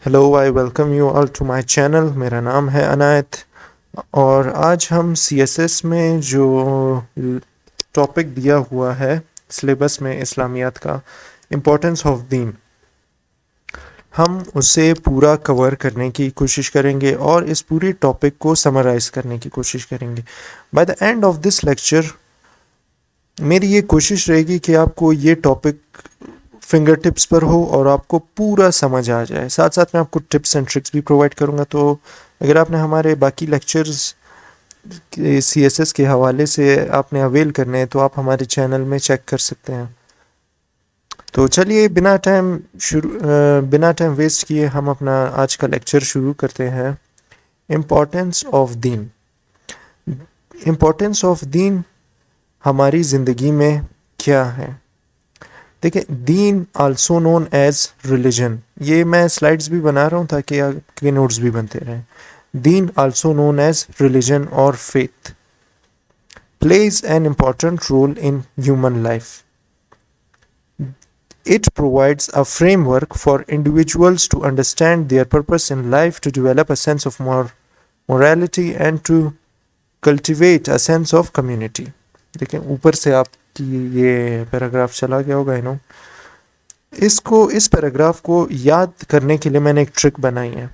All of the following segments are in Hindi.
Hello, I welcome you all to my channel. मेरा नाम है अनायत और आज हम सीएसएस में जो टॉपिक दिया हुआ है सिलेबस में इस्लामियात का इम्पोर्टेंस ऑफ दीन, हम उसे पूरा कवर करने की कोशिश करेंगे और इस पूरी टॉपिक को समराइज करने की कोशिश करेंगे। By the end of this lecture मेरी ये कोशिश रहेगी कि आपको ये टॉपिक फिंगर टिप्स पर हो और आपको पूरा समझ आ जाए। साथ साथ मैं आपको टिप्स एंड ट्रिक्स भी प्रोवाइड करूँगा। तो अगर आपने हमारे बाकी लेक्चर्स सीएसएस के हवाले से आपने अवेल करने हैं तो आप हमारे चैनल में चेक कर सकते हैं। तो चलिए बिना टाइम वेस्ट किए हम अपना आज का लेक्चर शुरू करते हैं। Importance of Deen. Importance of दीन हमारी ज़िंदगी में क्या है? देखिए, दीन आल्सो नोन एज रिलीजन, ये मैं स्लाइड्स भी बना रहा हूँ ताकि आपके नोट्स भी बनते रहें। दीन आल्सो नोन एज रिलीजन और faith plays an important role in human life. It provides a framework for individuals to understand their purpose in life, to develop a sense of morality and to cultivate a sense of community. देखें, ऊपर से आपकी ये पैराग्राफ चला गया होगा नो। इस पैराग्राफ को याद करने के लिए मैंने एक ट्रिक बनाई है।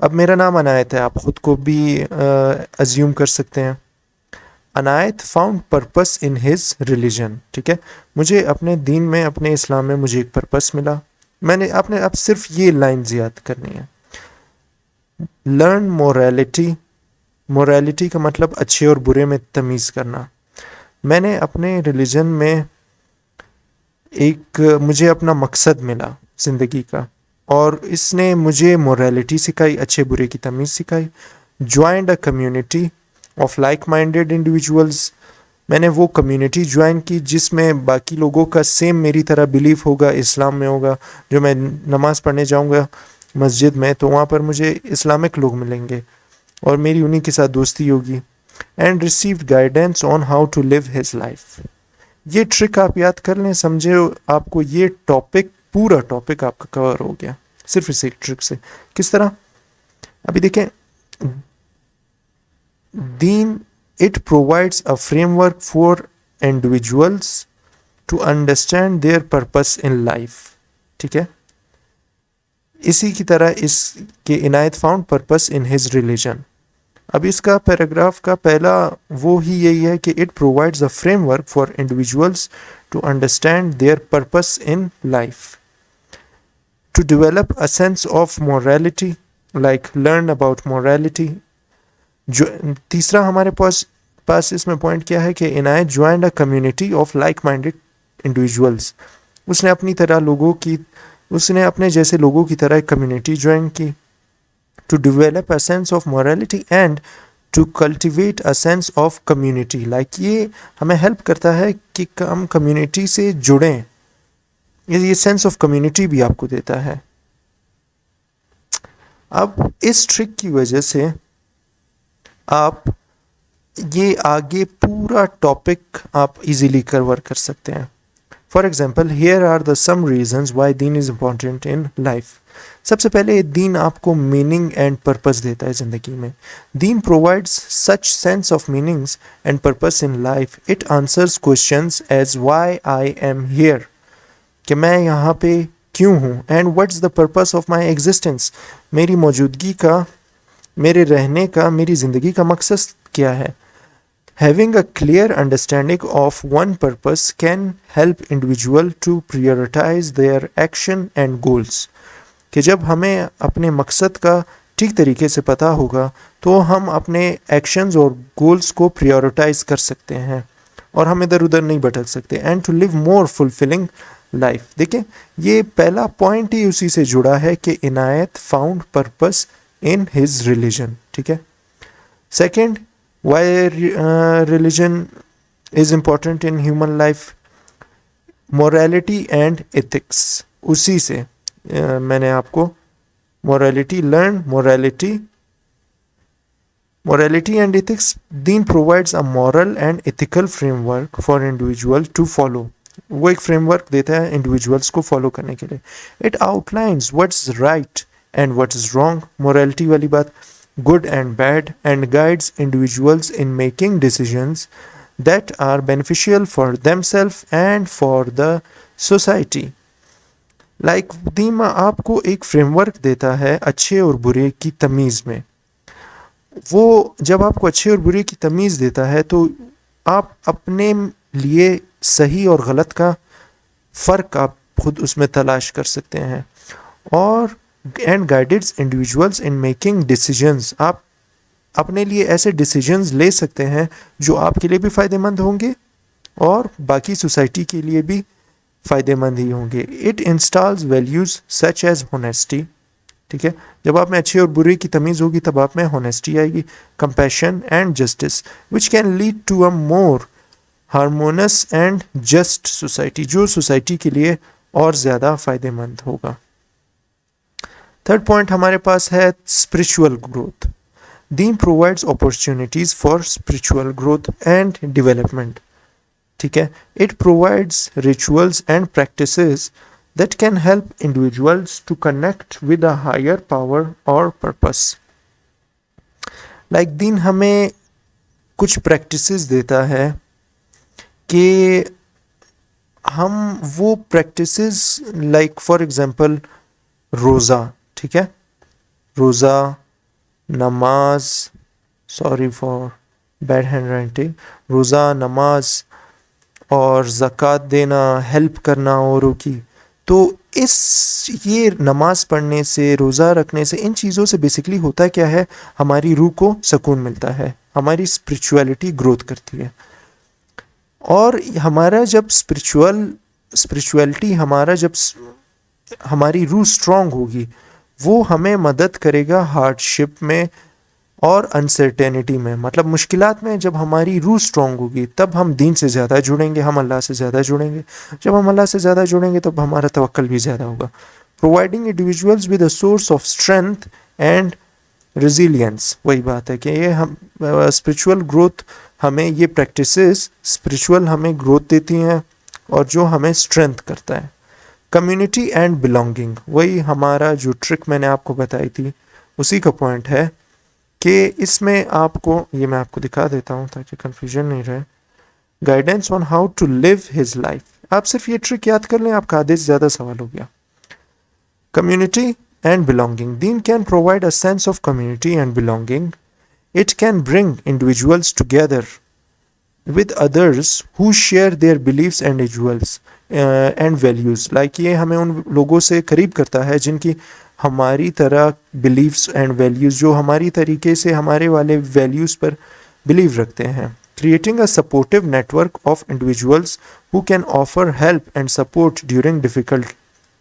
अब मेरा नाम अनायत है, आप खुद को भी अज्यूम कर सकते हैं। Inayat found purpose in his religion, ठीक है। मुझे अपने दीन में, अपने इस्लाम में मुझे एक पर्पस मिला। मैंने आपने अब सिर्फ ये लाइन्स याद करनी है। Learn morality. मोरालिटी का मतलब अच्छे और बुरे में तमीज़ करना। मैंने अपने रिलीजन में मुझे अपना मकसद मिला ज़िंदगी का और इसने मुझे मोरालिटी सिखाई, अच्छे बुरे की तमीज़ सिखाई। Joined a community of like minded individuals. मैंने वो कम्युनिटी ज्वाइन की जिसमें बाकी लोगों का सेम मेरी तरह बिलीफ होगा, इस्लाम में होगा। जो मैं नमाज़ पढ़ने जाऊंगा मस्जिद में तो वहाँ पर मुझे इस्लामिक लोग मिलेंगे और मेरी उन्हीं के साथ दोस्ती होगी। And received guidance on how to live his life. ये ट्रिक आप याद कर लें, समझे, आपको ये टॉपिक, पूरा टॉपिक आपका कवर हो गया सिर्फ इस एक ट्रिक से। किस तरह? अभी देखें, दीन it provides a framework for individuals to understand their purpose in life, ठीक है। इसी की तरह इसके Inayat found purpose in his religion. अब इसका पैराग्राफ का पहला वो ही यही है कि it provides a framework for individuals to understand their purpose in life, to develop a sense of morality, like learn about morality. जो तीसरा हमारे पास इसमें पॉइंट क्या है कि Inayat joined a community of like minded individuals. उसने अपने जैसे लोगों की तरह एक कम्युनिटी ज्वाइन की। To develop a sense of morality and to cultivate a sense of community, like ये हमें हेल्प करता है कि हम कम्युनिटी से जुड़ें। ये सेंस ऑफ कम्युनिटी भी आपको देता है। अब इस ट्रिक की वजह से आप ये आगे पूरा टॉपिक आप इजीली कवर कर सकते हैं। For example, here are the some reasons why deen is important in life. सबसे पहले दीन आपको मीनिंग एंड पर्पस देता है ज़िंदगी में। Deen provides such sense of meanings and purpose in life. It answers questions as why I am here, कि मैं यहाँ पे क्यों हूँ, and what's the purpose of my existence, मेरी मौजूदगी का, मेरे रहने का, मेरी ज़िंदगी का मकसद क्या है। Having a clear understanding of one purpose can help individual to prioritize their action and goals. कि जब हमें अपने मकसद का ठीक तरीके से पता होगा तो हम अपने एक्शंस और गोल्स को प्रायोरिटाइज कर सकते हैं और हम इधर उधर नहीं भटक सकते। And to live more fulfilling life. देखें, ये पहला पॉइंट ही उसी से जुड़ा है कि Inayat found purpose in his religion, ठीक है। Second, why religion is important in human life, morality and ethics। उसी से मैंने आपको morality and ethics। Deen provides a moral and ethical framework for individual to follow। वो एक फ्रेमवर्क देता है इंडिविजुअल्स को फॉलो करने के लिए। It outlines what's right and what is wrong, morality वाली बात, good and bad, and guides individuals in making decisions that are beneficial for themselves and for the society. Like दीमा आपको एक फ्रेमवर्क देता है अच्छे और बुरे की तमीज़ में। वो जब आपको अच्छे और बुरे की तमीज़ देता है तो आप अपने लिए सही और गलत का फ़र्क आप खुद उसमें तलाश कर सकते हैं। और and guides individuals in making decisions, आप अपने लिए ऐसे डिसीजंस ले सकते हैं जो आपके लिए भी फ़ायदेमंद होंगे और बाकी सोसाइटी के लिए भी फ़ायदेमंद ही होंगे। It installs values such as honesty, ठीक है, जब आप में अच्छे और बुरे की तमीज़ होगी तब आप में होनेस्टी आएगी, compassion and justice which can lead to a more harmonious and just society, जो सोसाइटी के लिए और ज़्यादा फ़ायदेमंद होगा। थर्ड पॉइंट हमारे पास है spiritual growth. Deen provides opportunities for spiritual growth and development, ठीक है। It provides rituals and practices that can help individuals to connect with a higher power or purpose. Like दीन हमें कुछ प्रैक्टिसेस देता है कि हम वो प्रैक्टिसेस लाइक फॉर एग्जांपल रोज़ा, ठीक है, रोज़ा, नमाज, sorry for bad hand writing, रोज़ा, नमाज और ज़कात देना, हेल्प करना औरों की, तो ये नमाज पढ़ने से, रोज़ा रखने से, इन चीज़ों से बेसिकली होता क्या है, हमारी रूह को सुकून मिलता है, हमारी स्पिरिचुअलिटी ग्रोथ करती है। और हमारा जब स्पिरिचुअलिटी हमारी रूह स्ट्रांग होगी, वो हमें मदद करेगा हार्डशिप में और अनसर्टेनिटी में, मतलब मुश्किलात में। जब हमारी रूह स्ट्रांग होगी तब हम दीन से ज़्यादा जुड़ेंगे, हम अल्लाह से ज़्यादा जुड़ेंगे। जब हम अल्लाह से ज़्यादा जुड़ेंगे तब हमारा तवक्कल भी ज़्यादा होगा। Providing individuals with a source of strength and resilience, वही बात है कि ये हम स्पिरिचुअल ग्रोथ, हमें ये प्रैक्टिसेस स्पिरिचुअल हमें ग्रोथ देती हैं और जो हमें स्ट्रेंथ करता है। कम्युनिटी एंड बिलोंगिंग, वही हमारा जो ट्रिक मैंने आपको बताई थी उसी का पॉइंट है कि इसमें आपको, ये मैं आपको दिखा देता हूँ ताकि कंफ्यूजन नहीं रहे। Guidance on how to live his life, आप सिर्फ ये ट्रिक याद कर लें, आपका आधे से ज़्यादा सवाल हो गया। Community and belonging, Deen can provide a sense of community and belonging. It can bring individuals together with others who share their beliefs and and values, like ये हमें उन लोगों से करीब करता है जिनकी हमारी तरह beliefs and values, जो हमारी तरीके से हमारे वाले values पर believe रखते हैं। creating a supportive network of individuals who can offer help and support during difficult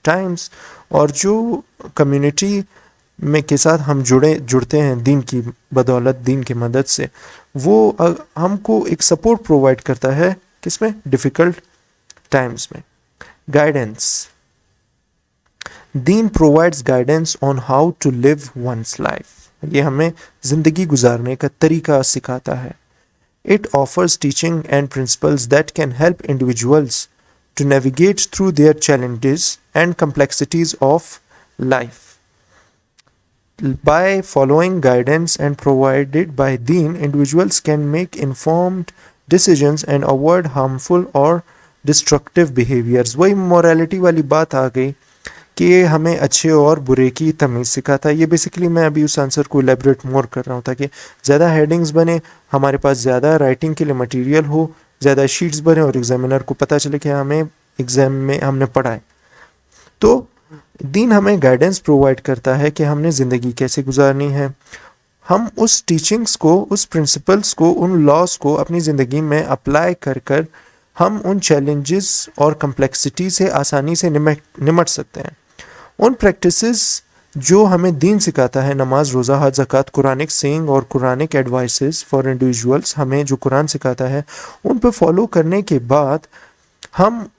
times, और जो community में के साथ हम जुड़ते हैं दीन की बदौलत, दीन की मदद से, वो हमको एक सपोर्ट प्रोवाइड करता है किसमें, डिफ़िकल्ट टाइम्स में। Guidance, deen provides guidance on how to live one's life, ये हमें ज़िंदगी गुजारने का तरीका सिखाता है। It offers teaching and principles that can help individuals to navigate through their challenges and complexities of life. By following guidance and provided by Deen, individuals can make informed decisions and avoid harmful or destructive behaviors. वही morality वाली बात आ गई कि ये हमें अच्छे और बुरे की तमीज़ सिखाता है। ये बेसिकली मैं अभी उस आंसर को elaborate more कर रहा हूँ ताकि ज़्यादा हेडिंग्स बने, हमारे पास ज़्यादा राइटिंग के लिए मटेरियल हो, ज़्यादा शीट्स बने और एग्जामिनर को पता चले कि हमें एग्जाम में हमने पढ़ा है। तो दीन हमें गाइडेंस प्रोवाइड करता है कि हमने ज़िंदगी कैसे गुजारनी है। हम उस टीचिंग्स को, उस प्रिंसिपल्स को, उन लॉस को अपनी ज़िंदगी में अप्लाई कर कर हम उन चैलेंजेस और कम्प्लेक्सिटी से आसानी से निमट सकते हैं। उन प्रैक्टिसेस जो हमें दीन सिखाता है, नमाज, रोज़ा, हज, ज़कात, कुरानिक सेइंग और कुरानिक एडवाइसेस फॉर इंडिविजुअल्स, हमें जो कुरान सिखाता है उन पर फॉलो करने के बाद हम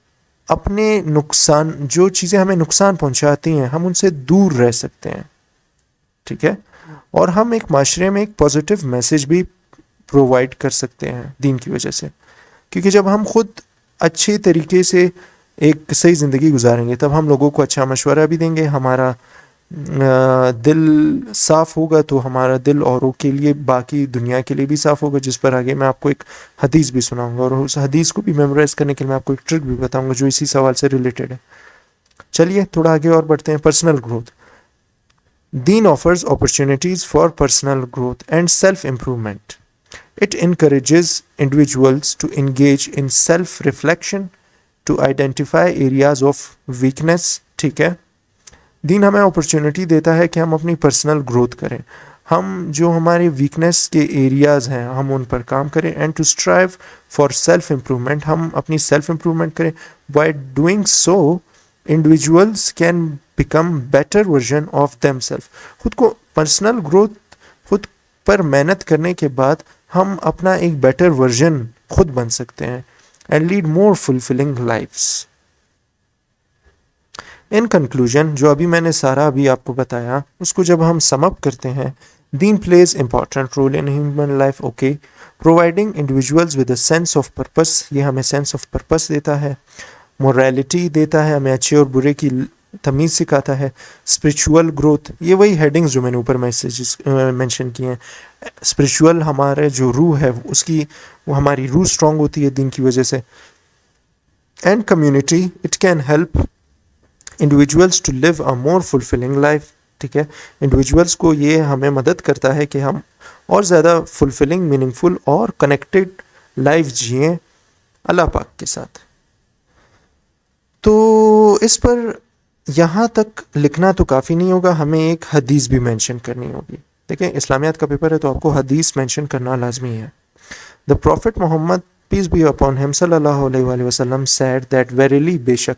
अपने नुकसान, जो चीज़ें हमें नुकसान पहुंचाती हैं, हम उनसे दूर रह सकते हैं, ठीक है। और हम एक माशरे में एक पॉजिटिव मैसेज भी प्रोवाइड कर सकते हैं दीन की वजह से, क्योंकि जब हम खुद अच्छे तरीके से एक सही ज़िंदगी गुजारेंगे तब हम लोगों को अच्छा मशवरा भी देंगे, हमारा दिल साफ होगा तो हमारा दिल औरों के लिए, बाकी दुनिया के लिए भी साफ होगा, जिस पर आगे मैं आपको एक हदीस भी सुनाऊंगा और उस हदीस को भी मेमोराइज करने के लिए मैं आपको एक ट्रिक भी बताऊंगा जो इसी सवाल से रिलेटेड है। चलिए थोड़ा आगे और बढ़ते हैं। Personal growth. दीन offers opportunities for personal growth and self improvement. It encourages individuals to engage in self reflection, to identify areas of weakness। ठीक है, दीन हमें अपॉर्चुनिटी देता है कि हम अपनी पर्सनल ग्रोथ करें, हम जो हमारे वीकनेस के एरियाज हैं हम उन पर काम करें, and to strive for self improvement, हम अपनी सेल्फ इम्प्रूवमेंट करें। By doing so individuals can become better version of themselves. खुद को पर्सनल ग्रोथ, खुद पर मेहनत करने के बाद हम अपना एक बेटर वर्जन खुद बन सकते हैं and lead more fulfilling lives. In conclusion, जो अभी मैंने सारा अभी आपको बताया उसको जब हम सम अप करते हैं, deen plays important role in human life. Okay, providing individuals with a sense of purpose, ये हमें सेंस ऑफ पर्पस देता है। मोरालिटी देता है, हमें अच्छे और बुरे की तमीज़ सिखाता है। स्पिरिचुअल ग्रोथ, ये वही हेडिंग्स जो मैंने ऊपर मैसेजेस मेंशन किए हैं। स्पिरिचुअल हमारे जो रूह है उसकी, वो हमारी रूह स्ट्रांग होती है दीन की वजह से। And community, it can help individuals to live a more fulfilling life. ठीक है, इंडिविजुअल्स को ये हमें मदद करता है कि हम और ज़्यादा फुलफिलिंग, मीनिंगफुल और कनेक्टेड लाइफ जिएं अल्लाह पाक के साथ। तो इस पर यहाँ तक लिखना तो काफ़ी नहीं होगा, हमें एक हदीस भी मेंशन करनी होगी। देखिए, इस्लामियात का पेपर है तो आपको हदीस मेंशन करना लाजमी है। The prophet Muhammad, peace be upon him, सल्लल्लाहु अलैहि वसल्लम, said that verily, बेशक,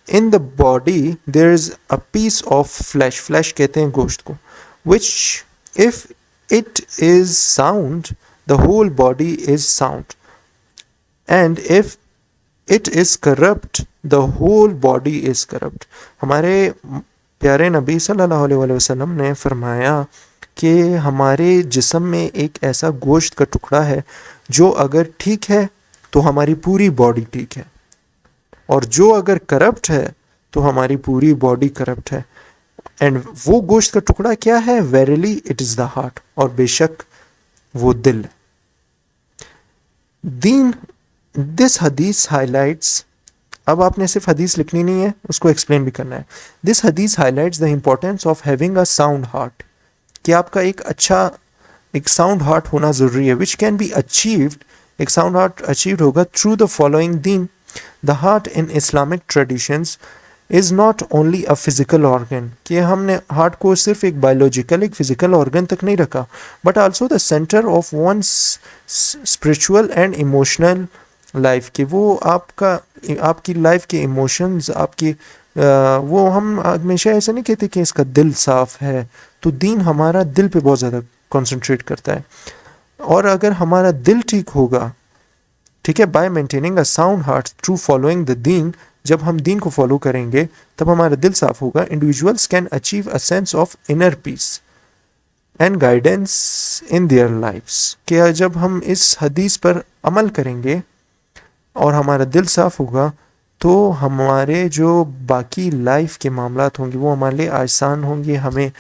in the body there is a piece of flesh, flesh कहते हैं गोश्त को, which if it is sound the whole body is sound, and if it is corrupt the whole body is corrupt। हमारे प्यारे नबी सल्लल्लाहु अलैहि वसल्लम ने फरमाया कि हमारे जिस्म में एक ऐसा गोश्त का टुकड़ा है जो अगर ठीक है तो हमारी पूरी बॉडी ठीक है, और जो अगर करप्ट है तो हमारी पूरी बॉडी करप्ट है। एंड वो गोश्त का टुकड़ा क्या है? वेरिली इट इज द हार्ट, और बेशक वो दिल। दीन, दिस हदीस हाईलाइट्स, अब आपने सिर्फ हदीस लिखनी नहीं है, उसको एक्सप्लेन भी करना है। दिस हदीस highlights the importance of having a sound heart, कि आपका एक अच्छा, एक साउंड हार्ट होना ज़रूरी है, विच कैन बी अचीव्ड, एक साउंड हार्ट अचीव्ड होगा through the following Deen. The heart in Islamic traditions is not only a physical organ, कि हमने हार्ट को सिर्फ एक बायोलॉजिकल, एक फिजिकल ऑर्गन तक नहीं रखा, but also the centre of one's spiritual and emotional life, कि वो आपका, आपकी लाइफ के इमोशंस, आपकी वो, हम हमेशा ऐसा नहीं कहते कि इसका दिल साफ है, तो दीन हमारा दिल पे बहुत ज़्यादा कंसंट्रेट करता है। और अगर हमारा दिल ठीक होगा, ठीक है, bye maintaining a sound heart through following the दीन, जब हम दीन को फॉलो करेंगे तब हमारा दिल साफ होगा। Individuals can achieve a sense of inner peace and guidance in their lives, कि जब हम इस हदीस पर अमल करेंगे और हमारा दिल साफ होगा तो हमारे जो बाकी लाइफ के मामलात होंगे वो हमारे लिए आसान होंगे, हमें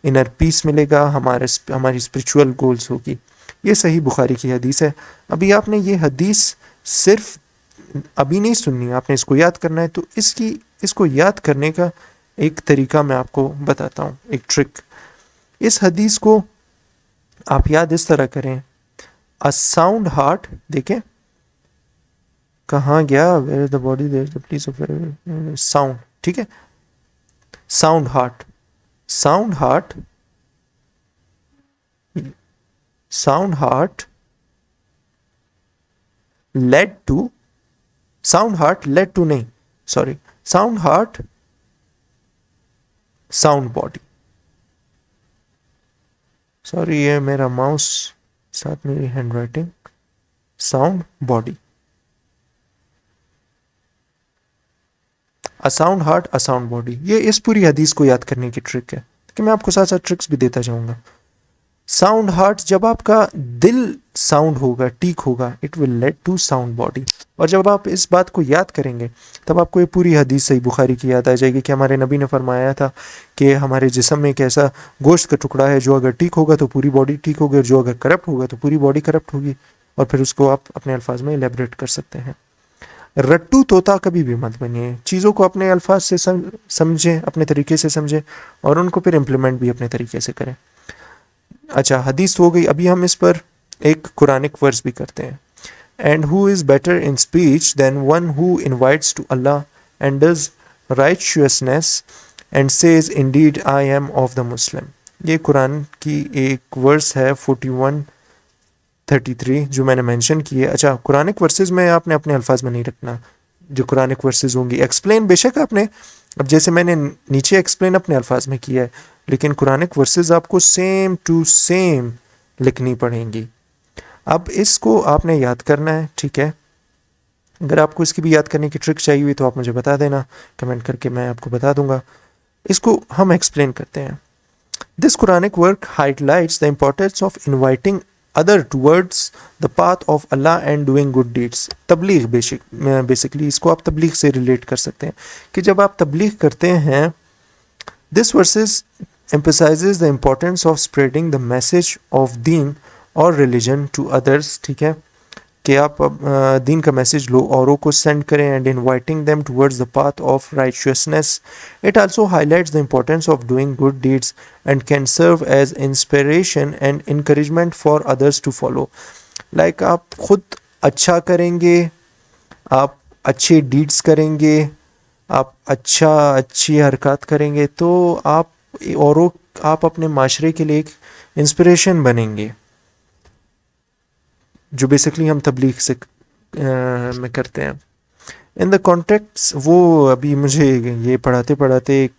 इनर पीस मिलेगा, हमारी स्पिरिचुअल गोल्स होगी। ये सही बुखारी की हदीस है। अभी आपने ये हदीस सिर्फ अभी नहीं सुननी, आपने इसको याद करना है। तो इसको याद करने का एक तरीका मैं आपको बताता हूँ, एक ट्रिक। इस हदीस को आप याद इस तरह करें, अ साउंड हार्ट, देखें कहाँ गया, where is the body there is the place of sound, ठीक है, sound heart, sound heart, sound heart lead to, sound heart lead to नहीं, sorry, sound heart sound body, sorry ये मेरा माउस साथ मेरी handwriting, sound body, a sound heart a sound body. ये इस पूरी हदीस को याद करने की ट्रिक है कि मैं आपको साथ साथ ट्रिक्स भी देता जाऊंगा। साउंड हार्ट, जब आपका दिल साउंड होगा, ठीक होगा, it will lead to sound body. और जब आप इस बात को याद करेंगे तब आपको ये पूरी हदीस सही बुखारी की याद आ जाएगी कि हमारे नबी ने फरमाया था कि हमारे जिस्म में एक ऐसा गोश्त का टुकड़ा है जो अगर ठीक होगा तो पूरी बॉडी ठीक होगी, और जो अगर करप्ट होगा तो पूरी बॉडी करप्ट होगी। और फिर उसको आप अपने अल्फाज में एलेबरेट कर सकते हैं। रट्टू तोता कभी भी मत बनिए, चीज़ों को अपने अल्फाज से समझें, अपने तरीके से समझें, और उनको फिर इम्प्लीमेंट भी अपने तरीके से करें। अच्छा, हदीस हो गई, अभी हम इस पर एक कुरानिक वर्स भी करते हैं। And who is better in speech than one who invites to Allah and does righteousness and says indeed I am of the Muslim. ये कुरान की एक वर्स है 41:33 जो मैंने मेंशन की है। अच्छा, कुरानिक वर्सेस में आपने अपने अल्फाज में नहीं रखना, जो कुरानिक वर्सेस होंगी एक्सप्लेन बेशक आपने, अब जैसे मैंने नीचे एक्सप्लेन अपने अल्फाज में किया है, लेकिन कुरानिक वर्सेस आपको सेम टू सेम लिखनी पड़ेंगी। अब इसको आपने याद करना है, ठीक है। अगर आपको इसकी भी याद करने की ट्रिक चाहिए हुई तो आप मुझे बता देना कमेंट करके, मैं आपको बता दूंगा। इसको हम एक्सप्लेन करते हैं। This Quranic work highlights the importance of inviting other towards the path of Allah and doing good deeds. तबलीग बेसिकली इसको आप तबलीग से रिलेट कर सकते हैं कि जब आप तबलीग करते हैं, this versus emphasizes the importance of spreading the message of दीन और religion to others, ठीक है, कि आप दीन का मैसेज लो औरों को सेंड करें, and inviting them towards the path of righteousness. It also highlights the importance of doing good deeds and can serve as inspiration and encouragement for others to follow. Like आप खुद अच्छा करेंगे, आप अच्छे डीड्स करेंगे, आप अच्छी हरकत करेंगे तो आप अपने माशरे के लिए एक इंस्पिरेशन बनेंगे, जो बेसिकली हम तबलीग से में करते हैं। इन द कॉन्टेक्ट्स, वो अभी मुझे ये पढ़ाते पढ़ाते एक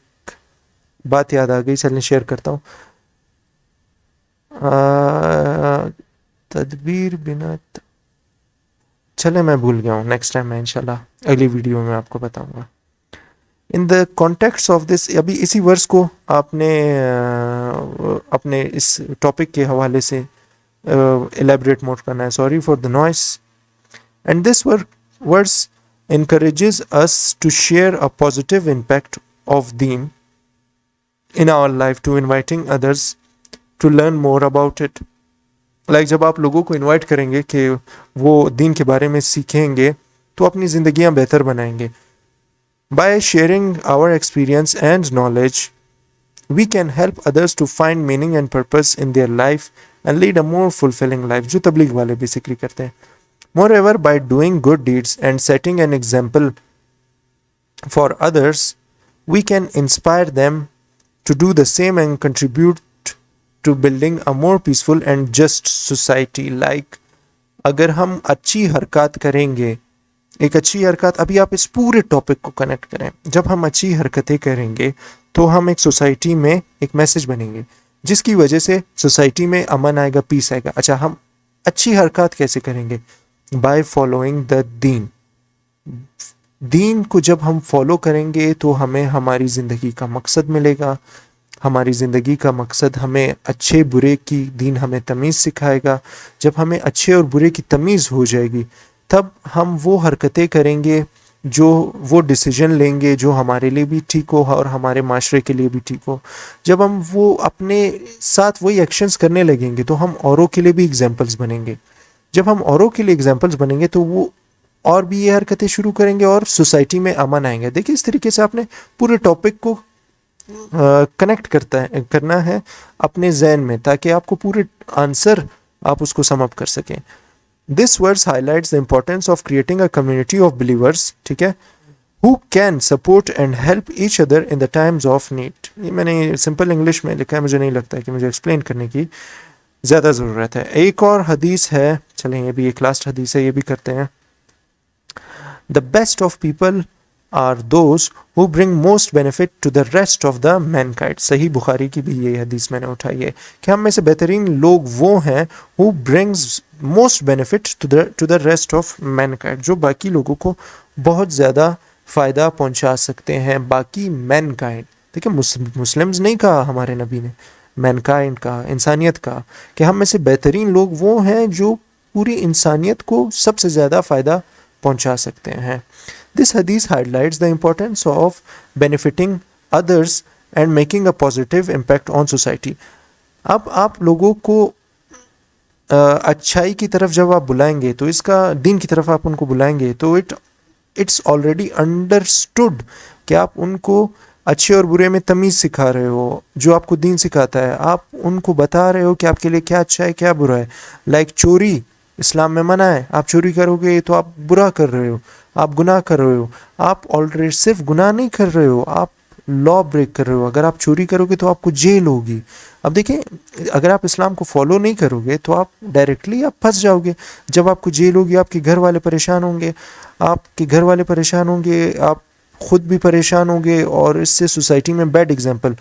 बात याद आ गई, चलिए शेयर करता हूँ। तदबीर बिना चले मैं भूल गया हूँ, नेक्स्ट टाइम मैं इंशाल्लाह अगली वीडियो में आपको बताऊंगा। In the context of this, अभी इसी वर्स को आपने अपने इस टॉपिक के हवाले से elaborate मोड करना है। Sorry for the noise. And this verse encourages us to share a positive impact of deen in our life to inviting others to learn more about it. Like जब आप लोगों को इनवाइट करेंगे कि वो दीन के बारे में सीखेंगे तो अपनी ज़िंदगियाँ बेहतर बनाएंगे। By sharing our experience and knowledge, we can help others to find meaning and purpose in their life and lead a more fulfilling life, जो तबलीग वाले बेसिकली करते हैं। Moreover, by doing good deeds and setting an example for others, we can inspire them to do the same and contribute to building a more peaceful and just society. Like अगर हम अच्छी हरकत करेंगे, एक अच्छी हरकत, अभी आप इस पूरे टॉपिक को कनेक्ट करें, जब हम अच्छी हरकतें करेंगे तो हम एक सोसाइटी में एक मैसेज बनेंगे जिसकी वजह से सोसाइटी में अमन आएगा, पीस आएगा। अच्छा, हम अच्छी हरकत कैसे करेंगे? बाय फॉलोइंग द दीन। दीन को जब हम फॉलो करेंगे तो हमें हमारी ज़िंदगी का मकसद मिलेगा। हमारी ज़िंदगी का मकसद हमें अच्छे बुरे की, दीन हमें तमीज़ सिखाएगा। जब हमें अच्छे और बुरे की तमीज़ हो जाएगी तब हम वो हरकतें करेंगे, वो डिसीजन लेंगे जो हमारे लिए भी ठीक हो और हमारे माशरे के लिए भी ठीक हो। जब हम वो अपने साथ वही एक्शंस करने लगेंगे तो हम औरों के लिए भी एग्जाम्पल्स बनेंगे। जब हम औरों के लिए एग्जाम्पल्स बनेंगे तो वो और भी ये हरकतें शुरू करेंगे और सोसाइटी में अमन आएंगे। देखिए, इस तरीके से आपने पूरे टॉपिक को कनेक्ट करना है अपने जहन में, ताकि आपको पूरे आंसर आप उसको सम अप कर सकें। This verse highlights the importance of creating a community of believers, ठीक है, who can support and help each other in the times of need। ये मैंने सिंपल इंग्लिश में लिखा है, मुझे नहीं लगता है कि मुझे एक्सप्लेन करने की ज़्यादा ज़रूरत है। एक और हदीस है, चलें ये भी एक लास्ट हदीस है, ये भी करते हैं। The best of people are those who bring most benefit to the rest of the mankind. Sahih Bukhari की भी ये हदीस मैंने उठाई है कि हम में से बेहतरीन लोग वो हैं who brings most benefit to the rest of mankind, जो बाकी लोगों को बहुत ज़्यादा फ़ायदा पहुंचा सकते हैं, बाकी मैनकाइंड। देखिए, मुस्लिम्स नहीं कहा हमारे नबी ने, मैनकाइंड का, इंसानियत का, कि हम में से बेहतरीन लोग वो हैं जो पूरी इंसानियत को सबसे ज़्यादा फ़ायदा पहुंचा सकते हैं. दिस हदीस highlights the importance of benefiting others and making a positive impact on society. अब आप लोगों को अच्छाई की तरफ जब आप बुलाएंगे, तो इसका दीन की तरफ आप उनको बुलाएंगे, तो इट्स ऑलरेडी अंडरस्टूड कि आप उनको अच्छे और बुरे में तमीज़ सिखा रहे हो. जो आपको दीन सिखाता है, आप उनको बता रहे हो कि आपके लिए क्या अच्छा है क्या बुरा है. लाइक चोरी इस्लाम में मना है, आप चोरी करोगे तो आप बुरा कर रहे हो, आप गुनाह कर रहे हो. आप ऑलरेडी सिर्फ गुनाह नहीं कर रहे हो, आप लॉ ब्रेक कर रहे हो. अगर आप चोरी करोगे तो आपको जेल होगी. अब देखिए, अगर आप इस्लाम को फॉलो नहीं करोगे तो आप डायरेक्टली आप फंस जाओगे. जब आपको जेल होगी, आपके घर वाले परेशान होंगे, आपके घर वाले परेशान होंगे, आप खुद भी परेशान होंगे, और इससे सोसाइटी में बैड एग्जाम्पल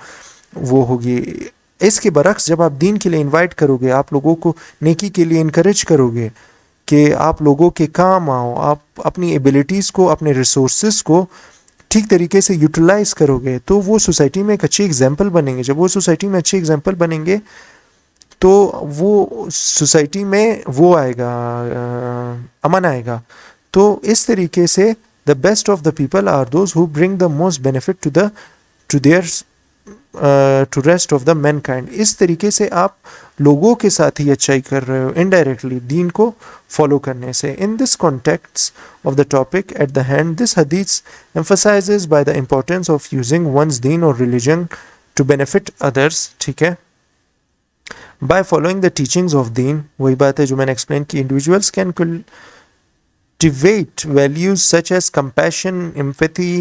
वो होगी. इसके बरक्स जब आप दीन के लिए इनवाइट करोगे, आप लोगों को नेकी के लिए इनकरेज करोगे कि आप लोगों के काम आओ, आप अपनी एबिलिटीज़ को, अपने रिसोर्सेज को ठीक तरीके से यूटिलाइज करोगे, तो वो सोसाइटी में एक अच्छी एग्जाम्पल बनेंगे. जब वो सोसाइटी में अच्छी एग्जाम्पल बनेंगे तो वो सोसाइटी में वो आएगा, अमन आएगा. तो इस तरीके से the best of the people are those who bring the most benefit to their to rest of the mankind. इस तरीके से आप लोगों के साथ ही अच्छाई कर रहे हो इनडायरेक्टली दीन को फॉलो करने से. In this context of the topic at the hand, this हदीस emphasizes by the importance of using one's deen or religion to benefit others. ठीक है, by following the teachings of deen, वही बात है जो मैंने एक्सप्लेन की, individuals can cultivate values such as compassion, empathy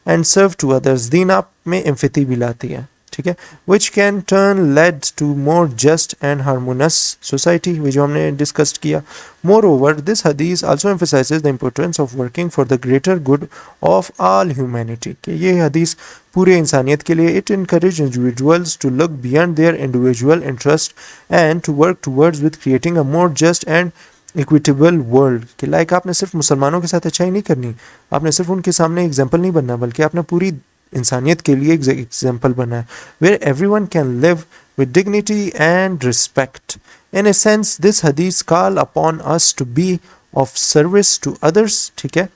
and serve to others. दीन आप में empathy भी लाती है, ठीक है, which can turn lead to more just and harmonious society, जो हमने डिस्कस किया. Moreover, this hadith also emphasizes the importance of working for the greater good of all humanity. कि ये हदीस पूरे इंसानियत के लिए, it encourages individuals to look beyond their individual interest and to work towards with creating a more just and equitable world. कि लाइक आपने सिर्फ मुसलमानों के साथ अच्छाई नहीं करनी, आपने सिर्फ उनके सामने एग्जाम्पल नहीं बनना, बल्कि आपने पूरी इंसानियत के लिए एग्जाम्पल बना है, where everyone can live with dignity and respect. In a sense this हदीस call upon us to be of service to others. ठीक है,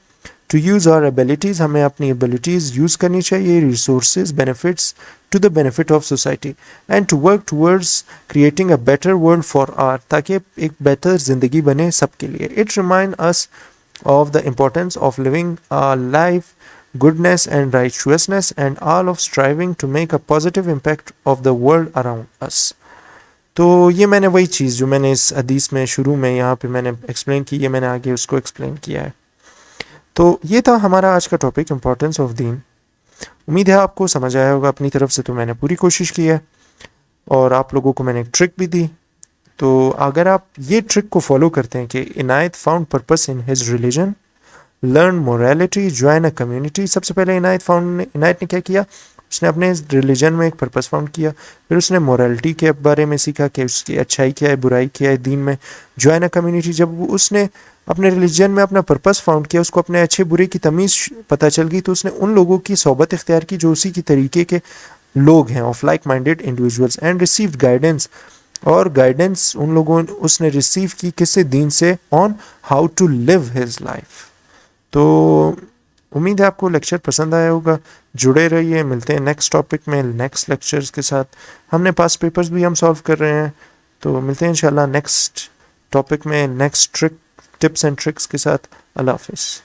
टू यूज़ आवर एबिलिटीज़, हमें अपनी एबिलिटीज़ यूज़ करनी चाहिए, resources benefits to the benefit of society, and to work towards creating a better world for all, ताकि एक बेहतर ज़िंदगी बने सबके लिए. It reminds us of the importance of living a life goodness and righteousness and all of striving to make a positive impact of the world around us. तो ये मैंने वही चीज़ जो मैंने इस हदीस में शुरू में यहाँ पे मैंने एक्सप्लेन की, ये मैंने आगे उसको एक्सप्लेन किया है. तो ये था हमारा आज का टॉपिक, इम्पोर्टेंस ऑफ दीन. उम्मीद है आपको समझ आया होगा. अपनी तरफ से तो मैंने पूरी कोशिश की है, और आप लोगों को मैंने एक ट्रिक भी दी. तो अगर आप ये ट्रिक को फॉलो करते हैं कि Inayat found purpose in his religion, learn morality, join a community. सबसे पहले इनायत ने क्या किया, उसने अपने रिलीजन में एक पर्पस फाउंड किया, फिर उसने मोरालिटी के बारे में सीखा कि उसकी अच्छाई क्या है, बुराई क्या है दीन में. ज्वाइन अ कम्युनिटी, जब उसने अपने रिलीजन में अपना पर्पस फाउंड किया, उसको अपने अच्छे बुरे की तमीज़ पता चल गई, तो उसने उन लोगों की सोबत इख्तियार की जो उसी की तरीके के लोग हैं, of like minded individuals, and received guidance. और गाइडेंस उन लोगों उसने रिसीव की किससे, दीन से, on how to live his life. तो उम्मीद है आपको लेक्चर पसंद आया होगा. जुड़े रहिए, मिलते हैं नेक्स्ट टॉपिक में, नेक्स्ट लेक्चर्स के साथ. हमने पास्ट पेपर्स भी हम सॉल्व कर रहे हैं, तो मिलते हैं इंशाल्लाह नेक्स्ट टॉपिक में, नेक्स्ट टिप्स एंड ट्रिक्स के साथ. अल्लाह हाफिज़.